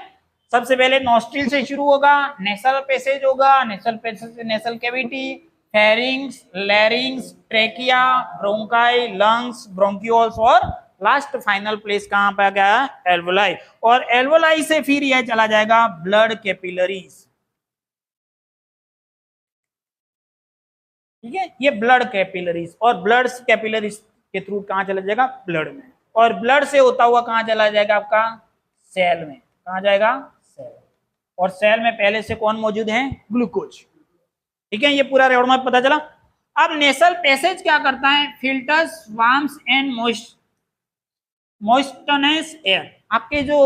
सबसे पहले नोस्ट्रिल से शुरू होगा, नेसल पैसेज होगा, नेसल पैसेज से nasal cavity, pharynx, लैरिंग्स, trachea, bronchi, lungs, bronchioles, और लास्ट फाइनल प्लेस कहां पे गया एल्वोलाई, और एल्वोलाई से फिर यह चला जाएगा ब्लड कैपिलरीज। ठीक है, ये ब्लड कैपिलरीज, और ब्लड कैपिलरीज के थ्रू कहां चला जाएगा ब्लड में, और ब्लड से होता हुआ कहां चला जाएगा आपका सेल में। कहां जाएगा सेल, और सेल में पहले से कौन मौजूद है ग्लूकोज। ठीक है, ये पूरा रोड मैप पता चला। अब नेसल पैसेज क्या करता है, filters warms and moistness air, आपके जो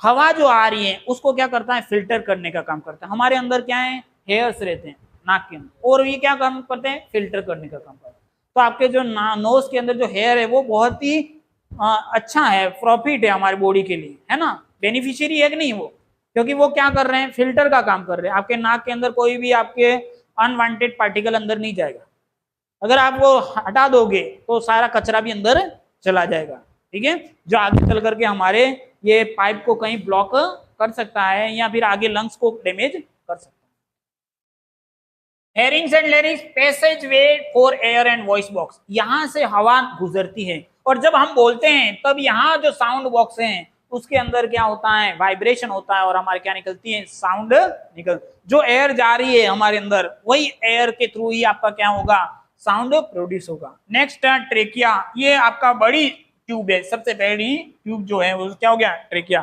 हवा जो आ रही है उसको क्या करता है फिल्टर करने का काम करता है। हमारे अंदर क्या है हेयर्स रहते हैं नाक के अंदर, और ये क्या काम करते हैं फिल्टर करने का काम करते हैं। तो आपके जो नोज के अंदर जो हेयर है वो बहुत ही अच्छा है, प्रॉफिट है हमारी बॉडी के लिए, है ना, बेनिफिशियरी है कि नहीं वो, क्योंकि वो क्या कर रहे हैं फिल्टर का काम कर रहे हैं। आपके नाक के अंदर कोई भी आपके अनवांटेड पार्टिकल अंदर नहीं जाएगा, अगर आप वो हटा दोगे तो सारा कचरा भी अंदर चला जाएगा। ठीक है, जो आगे चल करके हमारे ये पाइप को कहीं ब्लॉक कर सकता है या फिर आगे लंग्स को डैमेज कर सकता है। Hering's and लैरिंग्स passage way for air and voice box, यहां से हवा गुजरती है, और जब हम बोलते हैं तब यहाँ जो साउंड बॉक्स हैं उसके अंदर क्या होता है, वाइब्रेशन होता है और हमारे क्या निकलती है, साउंड निकल, जो एयर जा रही है हमारे अंदर वही एयर के थ्रू ही आपका क्या होगा, साउंड प्रोड्यूस होगा। नेक्स्ट है ट्रेकिया, ये आपका बड़ी ट्यूब है, सबसे पहली ट्यूब जो है वो क्या हो गया, trachea,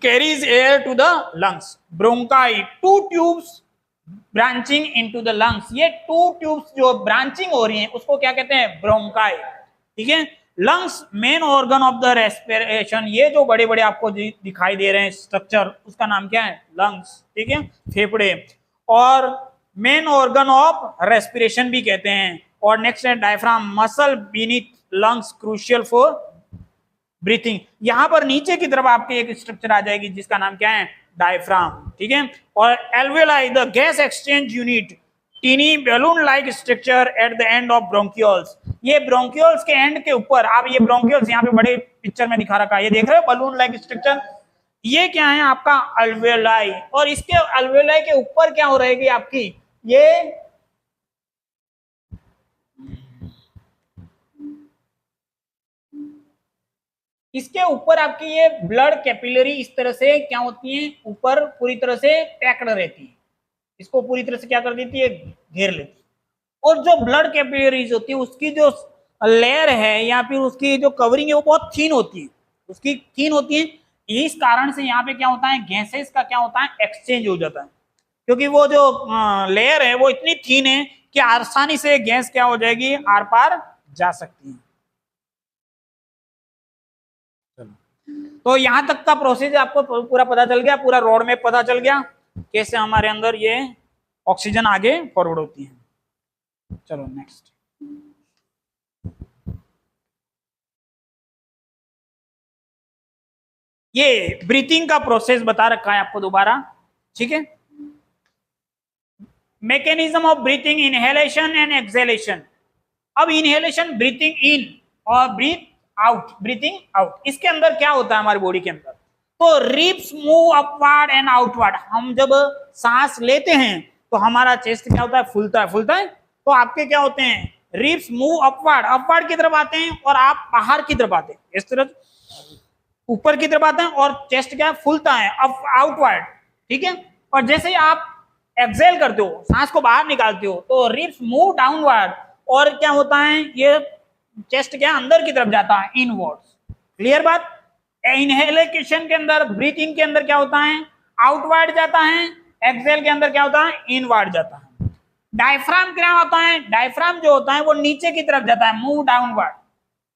carries air to the lungs. Bronchi, two tubes branching into the lungs, ये टू ट्यूब्स जो ब्रांचिंग हो रही हैं उसको क्या कहते हैं, ब्रोंकाई, ठीक है। Lungs main organ of the respiration, ये जो बड़े बड़े आपको दिखाई दे रहे हैं स्ट्रक्चर उसका नाम क्या है, लंग्स, ठीक है, फेफड़े, और मेन ऑर्गन ऑफ रेस्पिरेशन भी कहते हैं। और नेक्स्ट है diaphragm, muscle beneath lungs crucial for breathing, यहां पर नीचे की तरफ आपके एक स्ट्रक्चर आ जाएगी जिसका नाम क्या है, डायफ्राम, ठीक है। और alveoli, the gas exchange unit, tiny balloon like structure at the end of bronchioles, ये ब्रोंकियोल्स के एंड के ऊपर, आप ये ब्रोंकियोल्स यहाँ पे बड़े पिक्चर में दिखा रखा है, ये देख रहे हो बलून लाइक स्ट्रक्चर, ये क्या है आपका अल्वेलाई, और इसके अल्वेलाई के ऊपर क्या हो रहेगी आपकी, ये इसके ऊपर आपकी ये ब्लड कैपिलरी इस तरह से क्या होती है, ऊपर पूरी तरह से पैक्ड रहती है, इसको पूरी तरह से क्या कर देती है, घेर लेती है। और जो ब्लड कैपिलरीज होती है उसकी जो लेयर है या फिर उसकी जो कवरिंग है वो बहुत थीन होती है, उसकी थीन होती है, इस कारण से यहाँ पे क्या होता है, गैसेस का क्या होता है, एक्सचेंज हो जाता है, क्योंकि वो जो लेयर है वो इतनी थीन है कि आसानी से गैस क्या हो जाएगी, आर पार जा सकती है। तो यहां तक का प्रोसेस आपको पूरा पता चल गया, पूरा रोड मैप पता चल गया कैसे हमारे अंदर ये ऑक्सीजन आगे फॉरवर्ड होती है। चलो नेक्स्ट, ये ब्रीथिंग का प्रोसेस बता रखा है आपको दोबारा, ठीक है। Mechanism of breathing, inhalation and exhalation. अब इनहेलेशन ब्रीथिंग इन और ब्रीथ आउट, ब्रीथिंग आउट, इसके अंदर क्या होता है हमारी बॉडी के अंदर, तो ribs move upward and outward, हम जब सांस लेते हैं तो हमारा चेस्ट क्या होता है, फूलता है, फूलता है, तो आपके क्या होते हैं, रिब्स मूव अपवर्ड, अपवर्ड की तरफ आते हैं और आप बाहर की तरफ आते हैं, इस तरफ ऊपर की तरफ आते हैं और चेस्ट क्या फूलता है, अप आउटवर्ड, ठीक है। और जैसे ही आप एक्सेल करते हो, सांस को बाहर निकालते हो, तो रिब्स मूव डाउनवर्ड और क्या होता है, ये चेस्ट क्या अंदर की तरफ जाता है, इनवर्ड्स, क्लियर बात। इनहेलेशन के अंदर, ब्रीथिंग के अंदर क्या होता है, आउटवर्ड जाता है, एक्सेल के अंदर क्या होता है, इनवर्ड जाता है। डायफ्राम क्या होता है, डायफ्राम जो होता है वो नीचे की तरफ जाता है, मूव डाउनवर्ड,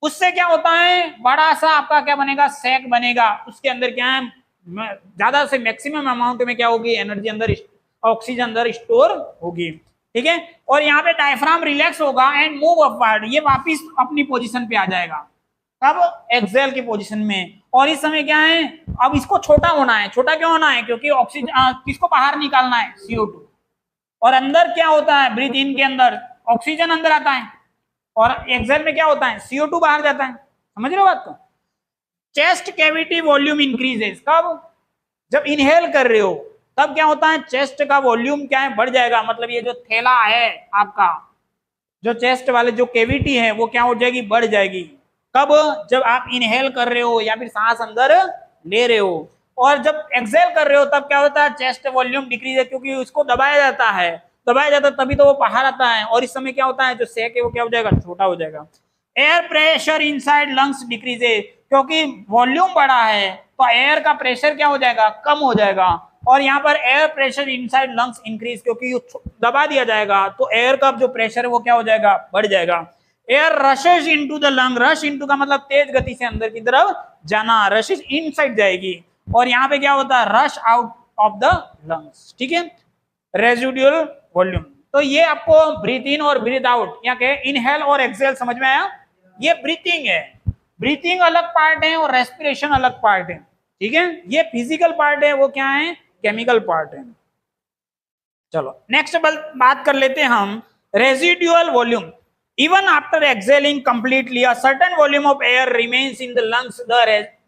उससे क्या होता है, बड़ा सा आपका क्या बनेगा, सैक बनेगा, उसके अंदर क्या है, ज्यादा से मैक्सिमम अमाउंट में क्या होगी, एनर्जी अंदर, ऑक्सीजन अंदर स्टोर होगी, ठीक है। और यहाँ पे डायफ्राम रिलैक्स होगा एंड मूव अपवर्ड, ये वापिस अपनी पोजीशन पे आ जाएगा, कब, एक्सेल की पोजीशन में। और इस समय क्या है, अब इसको छोटा होना है, छोटा क्यों होना है, क्योंकि ऑक्सीजन किसको बाहर निकालना है, CO2, और अंदर क्या होता है, ब्रीथ इन के अंदर ऑक्सीजन अंदर आता है और एक्सेल में क्या होता है, CO2 बाहर जाता है, समझ रहे हो बात को। चेस्ट कैविटी वॉल्यूम इंक्रीजेस, कब, जब इनहेल कर रहे हो तब क्या होता है, चेस्ट का वॉल्यूम क्या है, बढ़ जाएगा, मतलब ये जो थैला है आपका, जो चेस्ट वाले जो कैविटी है वो क्या हो जाएगी, बढ़ जाएगी, कब, जब आप इनहेल कर रहे हो या फिर सांस अंदर ले रहे हो। और जब एक्सेल कर रहे हो तब क्या होता है, चेस्ट वॉल्यूम डिक्रीज है, क्योंकि उसको दबाया जाता है, दबाया जाता है तभी तो वो बाहर आता है, और इस समय क्या होता है, जो सैक है वो क्या हो जाएगा, छोटा हो जाएगा। Air pressure inside lungs decreases, क्योंकि वॉल्यूम बड़ा है तो एयर का प्रेशर क्या हो जाएगा, कम हो जाएगा, और यहाँ पर air pressure inside lungs increase, क्योंकि दबा दिया जाएगा तो एयर का जो प्रेशर है वो क्या हो जाएगा, बढ़ जाएगा। Air rushes into the lung, rush into का मतलब तेज गति से अंदर की तरफ जाना, रशेज इनसाइड जाएगी, और यहाँ पे क्या होता है, rush out of the lungs, ठीक है। रेजिडुअल वॉल्यूम, तो ये आपको ब्रीथ इन और ब्रीथ आउट, यहाँ के इनहेल और एक्सेल समझ में आया, ये ब्रीथिंग है, ब्रीथिंग अलग पार्ट है और रेस्पिरेशन अलग पार्ट है, ठीक है। ये फिजिकल पार्ट है, वो क्या है, केमिकल पार्ट है। चलो नेक्स्ट बात कर लेते हैं हम residual volume. Even after excelling completely a certain volume of air remains in the lungs,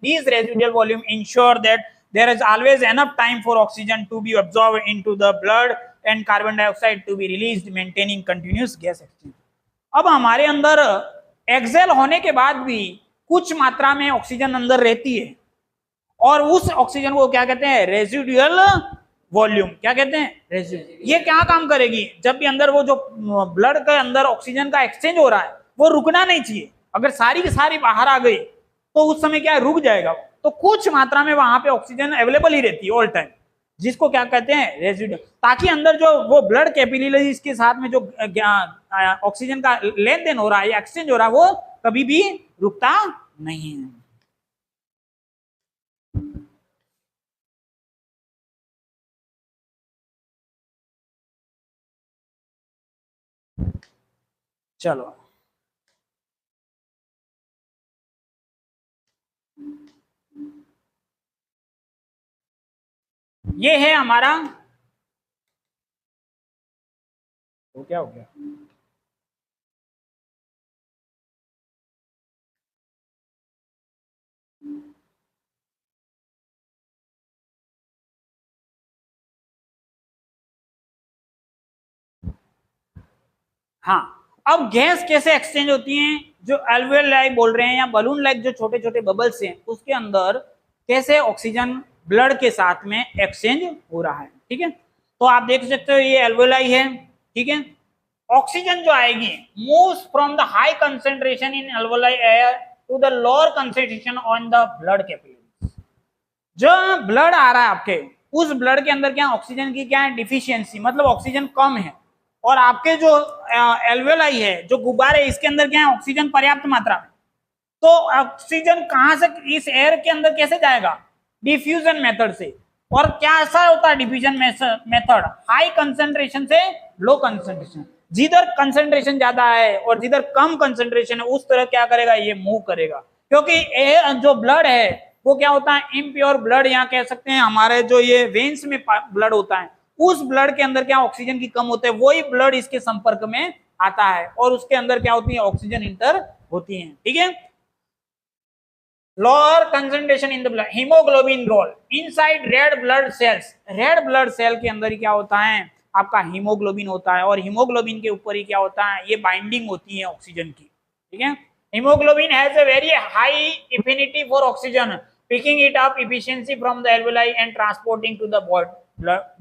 these residual volume ensure that there is always enough time for oxygen to be absorbed into the blood and carbon dioxide to be released, maintaining continuous gas exchange। अब हमारे अंदर Excel होने के बाद भी कुछ मात्रा में ऑक्सीजन अंदर रहती है और उस ऑक्सीजन को क्या कहते हैं, रेजिडुअल वॉल्यूम। क्या कहते हैं, रेजिडुअल। ये क्या काम करेगी, जब भी अंदर वो जो ब्लड के अंदर ऑक्सीजन का एक्सचेंज हो रहा है वो रुकना नहीं चाहिए। अगर सारी की सारी बाहर आ गई तो उस समय क्या रुक जाएगा। तो कुछ मात्रा में वहां पे ऑक्सीजन अवेलेबल ही रहती है ऑल टाइम, जिसको क्या कहते हैं, रेजिडुअल। ताकि अंदर जो वो ब्लड कैपिलरीज के साथ में जो ऑक्सीजन का लेन देन हो रहा है, एक्सचेंज हो रहा है, वो कभी भी रुकता नहीं है। चलो ये है हमारा, तो क्या हो गया, हाँ। अब गैस कैसे एक्सचेंज होती है, जो एल्वेलाई बोल रहे हैं या बलून लाइक जो छोटे छोटे बबल्स हैं उसके अंदर कैसे ऑक्सीजन ब्लड के साथ में एक्सचेंज हो रहा है। ठीक है, तो आप देख सकते हो ये एल्वेलाई है। ठीक है, ऑक्सीजन जो आएगी moves from the high concentration in alveoli air to the lower concentration on the blood capillaries. जो ब्लड आ रहा है आपके, उस ब्लड के अंदर क्या ऑक्सीजन की क्या है, डिफिशियंसी, मतलब ऑक्सीजन कम है। और आपके जो एल्वेलाई है, जो गुब्बारे, इसके अंदर क्या है, ऑक्सीजन पर्याप्त मात्रा में। तो ऑक्सीजन कहां से इस एयर के अंदर कैसे जाएगा, डिफ्यूजन मेथड से। और क्या ऐसा होता है डिफ्यूजन मेथड, हाई कंसेंट्रेशन से लो कंसेंट्रेशन। जिधर कंसेंट्रेशन ज्यादा है और जिधर कम कंसेंट्रेशन है उस तरह क्या करेगा, ये मूव करेगा। क्योंकि जो ब्लड है वो क्या होता है, इम्प्योर ब्लड, यहाँ कह सकते हैं हमारे जो ये वेन्स में ब्लड होता है, उस ब्लड के अंदर क्या ऑक्सीजन की कम होते हैं, वही ब्लड इसके संपर्क में आता है और उसके अंदर क्या होती है, ऑक्सीजन इंटर होती है। ठीक है, lower concentration in the blood, hemoglobin role inside red blood cells। Red blood cell के अंदर ही क्या होता है, आपका हीमोग्लोबिन होता है और हीमोग्लोबिन के ऊपर ही क्या होता है, ये बाइंडिंग होती है ऑक्सीजन की। ठीक है, haemoglobin has a very high affinity for oxygen, picking it up efficiency from the alveoli and transporting to the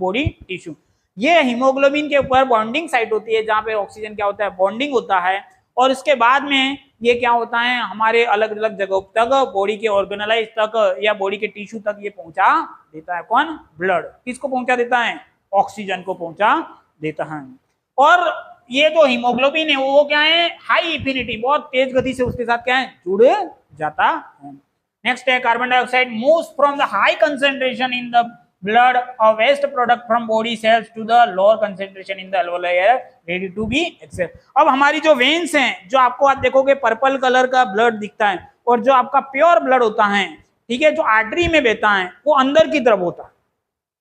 body tissue. ये हीमोग्लोबिन के ऊपर बॉन्डिंग साइट होती है जहां पे ऑक्सीजन क्या होता है, बॉन्डिंग होता है। और इसके बाद में ये क्या होता है, हमारे अलग अलग जगहों तक, बॉडी के ऑर्गेनाइज तक या बॉडी के टिश्यू तक ये पहुंचा देता है। कौन, ब्लड। किसको पहुंचा देता है, ऑक्सीजन को पहुंचा देता है। और ये जो हीमोग्लोबिन है वो क्या है, हाई एफिनिटी, बहुत तेज गति से उसके साथ क्या है, जुड़ जाता है। नेक्स्ट है carbon dioxide moves from the high concentration in the blood or waste product from body cells to the lower concentration in the alveolar air ready to be exhaled। अब हमारी जो वेन्स हैं, जो आपको आप देखोगे पर्पल कलर का blood दिखता है, और जो आपका प्योर ब्लड होता है, ठीक है, जो आर्टरी में बहता है वो अंदर की तरफ होता है।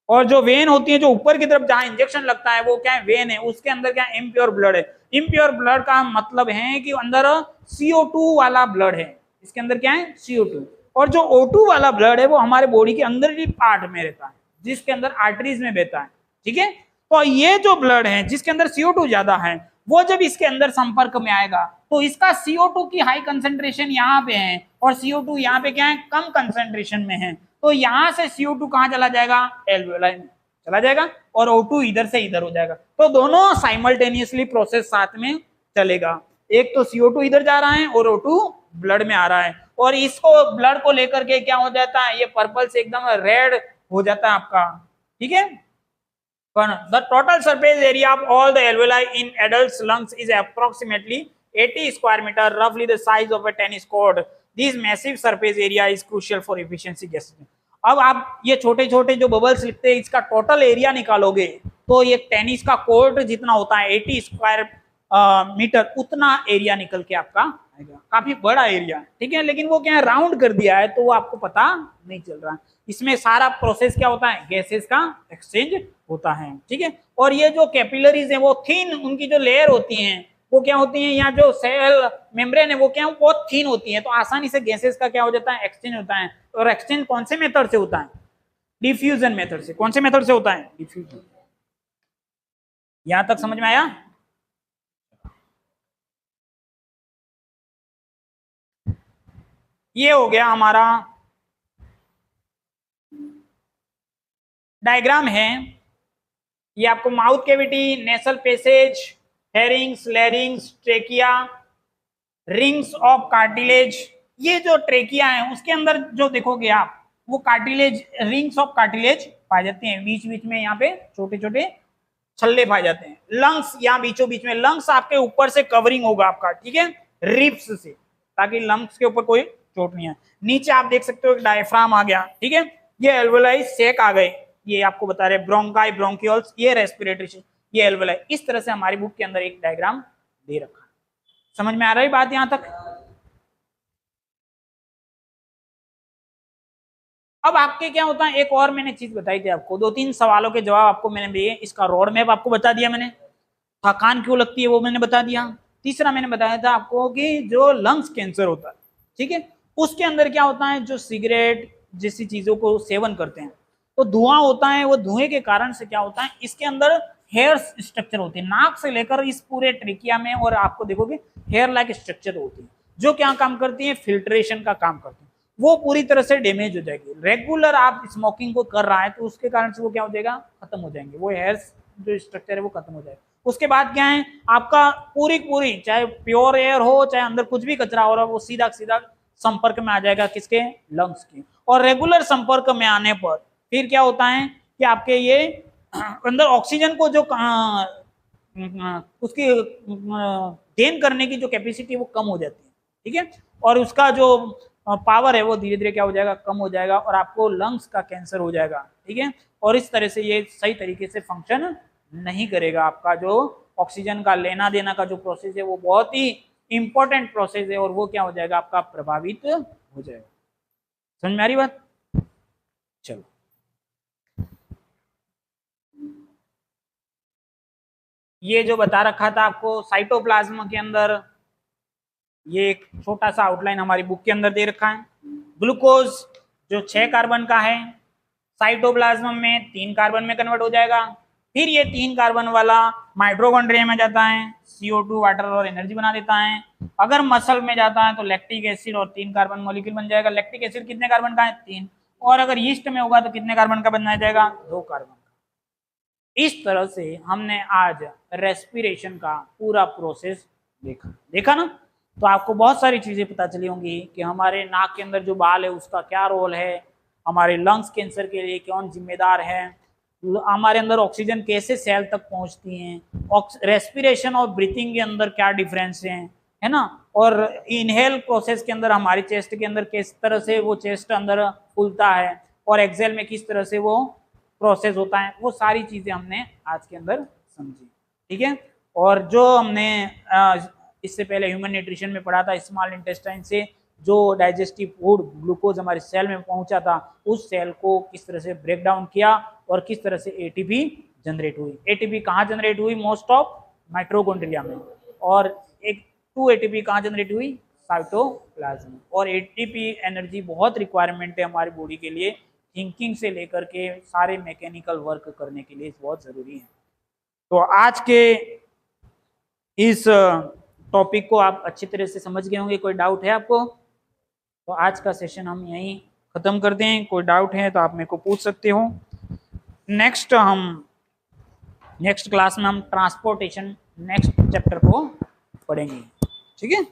और जो वेन होती है जो ऊपर की तरफ जहां इंजेक्शन लगता है वो क्या है, वेन है, उसके अंदर क्या इम्प्योर ब्लड है। इम्प्योर ब्लड का मतलब है कि अंदर CO2 वाला ब्लड है, इसके अंदर क्या है, CO2। और जो O2 वाला ब्लड है वो हमारे बॉडी के अंदर ही पार्ट में रहता है, जिसके अंदर आर्टरीज में बहता है। ठीक है, तो ये जो ब्लड है जिसके अंदर CO2 ज्यादा है, वो जब इसके अंदर संपर्क में आएगा तो इसका CO2 की हाई कंसेंट्रेशन यहाँ पे है और CO2 यहाँ पे क्या है, कम कंसेंट्रेशन में है। तो यहाँ से CO2 कहाँ चला जाएगा, एल्वेओलाई में चला जाएगा और O2 इधर से इधर हो जाएगा। तो दोनों साइमल्टेनियसली प्रोसेस साथ में चलेगा। एक तो CO2 इधर जा रहा है और O2 ब्लड में आ रहा है, और इसको ब्लड को लेकर के क्या हो जाता है, ये पर्पल से एकदम रेड हो जाता है आपका। ठीक है, the total surface area of all the alveoli in adults lungs is approximately 80 square meter, roughly the size of a tennis court। This massive surface area is crucial for efficiency gas। अब आप ये छोटे छोटे जो bubbles लिखते हैं इसका total area निकालोगे तो ये टेनिस का कोर्ट जितना होता है 80 स्क्वायर मीटर, उतना एरिया निकल के आपका आएगा। काफी बड़ा एरिया, ठीक है, लेकिन वो क्या है, राउंड कर दिया है तो वो आपको पता नहीं चल रहा है। इसमें सारा प्रोसेस क्या होता है, गैसेस का एक्सचेंज होता है। ठीक है, और ये जो कैपिलरीज है वो थिन, उनकी जो लेयर होती हैं वो क्या होती है, यहाँ जो सेल मेम्ब्रेन है वो क्या है, बहुत थिन होती है, तो आसानी से गैसेस का क्या हो जाता है, एक्सचेंज होता है। और एक्सचेंज कौन से मेथड से होता है, डिफ्यूजन मेथड से। कौन से मेथड से होता है, डिफ्यूजन। यहां तक समझ में आया। ये हो गया हमारा डायग्राम है। ये आपको mouth cavity, nasal passage, Hering's, लैरिंग्स, trachea, rings of cartilage. ये जो ट्रेकिया है उसके अंदर जो देखोगे आप वो कार्टिलेज, रिंग्स ऑफ कार्टिलेज पाए जाते हैं। बीच बीच में यहाँ पे छोटे छोटे छल्ले पाए जाते हैं। लंग्स यहाँ बीचों बीच में, लंग्स आपके ऊपर से कवरिंग होगा आपका, ठीक है, रिब्स से, ताकि लंग्स के ऊपर कोई चोट नहीं है। नीचे आप देख सकते हो डायफ्राम आ गया, ठीक है, ये एल्वेलाई सेक आ गए, ये आपको बता रहे ब्रोंकाई, ब्रोंकियोल्स, ये रेस्पिरेटरी, ये एल्वेलाई। इस तरह से हमारी बुक के अंदर एक डायग्राम दे रखा है। समझ में आ रही बात यहां तक? अब आपके क्या होता है, एक और मैंने चीज बताई थी आपको, 2-3 सवालों के जवाब आपको मैंने दिए, इसका रोड मैप आपको बता दिया मैंने, थकान क्यों लगती है वो मैंने बता दिया। तीसरा मैंने बताया था आपको कि जो लंग्स कैंसर होता है, ठीक है, उसके अंदर क्या होता है, जो सिगरेट जैसी चीजों को सेवन करते हैं तो धुआं होता है, वो धुएं के कारण से क्या होता है, इसके अंदर हेयर स्ट्रक्चर होती है, नाक से लेकर इस पूरे ट्रिकिया में, और आपको देखोगे हेयर लाइक स्ट्रक्चर होती है, जो क्या काम करती है, फिल्ट्रेशन का काम करती है। वो पूरी तरह से डैमेज हो जाएगी। रेगुलर आप स्मोकिंग को कर रहा है तो उसके कारण से वो क्या हो जाएगा, खत्म हो जाएंगे, वो हेयर जो स्ट्रक्चर है वो खत्म हो जाएगा। उसके बाद क्या है, आपका पूरी चाहे प्योर एयर हो चाहे अंदर कुछ भी कचरा हो रहा हो, वो सीधा सीधा संपर्क में आ जाएगा किसके, लंग्स के। और रेगुलर संपर्क में आने पर फिर क्या होता है कि आपके ये अंदर ऑक्सीजन को जो उसकी गेन करने की जो कैपेसिटी वो कम हो जाती है, ठीक है, और उसका जो पावर है वो धीरे धीरे क्या हो जाएगा, कम हो जाएगा, और आपको लंग्स का कैंसर हो जाएगा, ठीक है। और इस तरह से ये सही तरीके से फंक्शन नहीं करेगा। आपका जो ऑक्सीजन का लेना देना का जो प्रोसेस है वो बहुत ही इंपॉर्टेंट प्रोसेस है, और वो क्या हो जाएगा, आपका प्रभावित हो जाएगा। समझ में आ रही बात? चलो, ये जो बता रखा था आपको साइटोप्लाज्म के अंदर, ये एक छोटा सा आउटलाइन हमारी बुक के अंदर दे रखा है। ग्लूकोज जो 6 कार्बन का है, साइटोप्लाज्म में 3 कार्बन में कन्वर्ट हो जाएगा। फिर ये 3 कार्बन वाला माइटोकॉन्ड्रिया में जाता है, CO2 वाटर और एनर्जी बना देता है। अगर मसल में जाता है तो लैक्टिक एसिड और 3 कार्बन मॉलिक्यूल बन जाएगा। लैक्टिक एसिड कितने कार्बन का है, 3। और अगर यीस्ट में होगा तो कितने कार्बन का बन जाएगा, 2 कार्बन का। इस तरह से हमने आज रेस्पिरेशन का पूरा प्रोसेस देखा ना। तो आपको बहुत सारी चीजें पता चली होंगी कि हमारे नाक के अंदर जो बाल है उसका क्या रोल है, हमारे लंग्स कैंसर के लिए कौन जिम्मेदार है, हमारे अंदर ऑक्सीजन कैसे सेल तक पहुंचती है, रेस्पिरेशन और ब्रीथिंग के अंदर क्या डिफरेंस है ना, और इनहेल प्रोसेस के अंदर हमारी चेस्ट के अंदर किस तरह से वो चेस्ट अंदर फूलता है, और एक्सेल में किस तरह से वो प्रोसेस होता है, वो सारी चीजें हमने आज के अंदर समझी, ठीक है। और जो हमने इससे पहले ह्यूमन न्यूट्रिशन में पढ़ा था, स्मॉल इंटेस्टाइन से जो डाइजेस्टिव फूड ग्लूकोज हमारे सेल में पहुंचा था, उस सेल को किस तरह से ब्रेक डाउन किया और किस तरह से एटीपी जनरेट हुई। एटीपी कहाँ जनरेट हुई, मोस्ट ऑफ माइटोकॉन्ड्रिया में, और एक 2 एटीपी कहाँ जनरेट हुई, साइटोप्लाज्म। और एटीपी एनर्जी बहुत रिक्वायरमेंट है हमारी बॉडी के लिए, थिंकिंग से लेकर के सारे मैकेनिकल वर्क करने के लिए बहुत जरूरी है। तो आज के इस टॉपिक को आप अच्छी तरह से समझ गए होंगे। कोई डाउट है आपको? तो आज का सेशन हम यहीं खत्म करते हैं। कोई डाउट है तो आप मेरे को पूछ सकते हो। नेक्स्ट क्लास में हम ट्रांसपोर्टेशन नेक्स्ट चैप्टर को पढ़ेंगे, ठीक है।